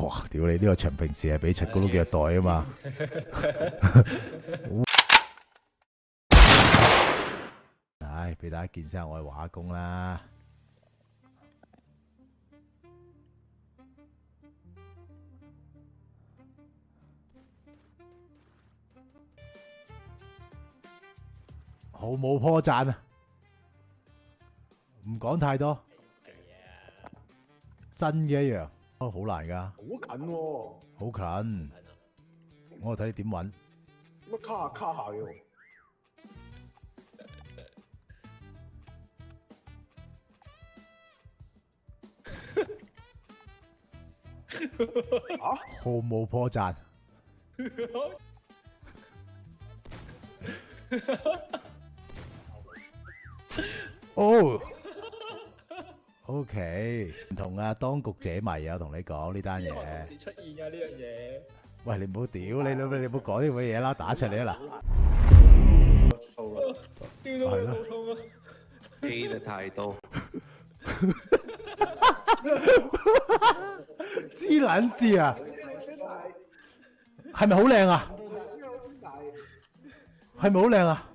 哇！屌你呢個場平時係俾柒咕碌虐待啊嘛！唉，俾大家見聲，我係畫工啦。毫無破綻啊！唔講太多，真嘅一樣，好難㗎，好近喎，好近。我睇你點揾。乜卡下卡下嘅喎？啊？毫無破綻。哦，OK，唔同啊，當局者迷啊，同你講呢單嘢。同時出現㗎呢樣嘢。喂，你唔好屌你唔好講呢咁嘅嘢啦，打出嚟啦！笑到我好痛啊！飛得太多，知撚事啊！係咪好靚啊？係咪好靚啊？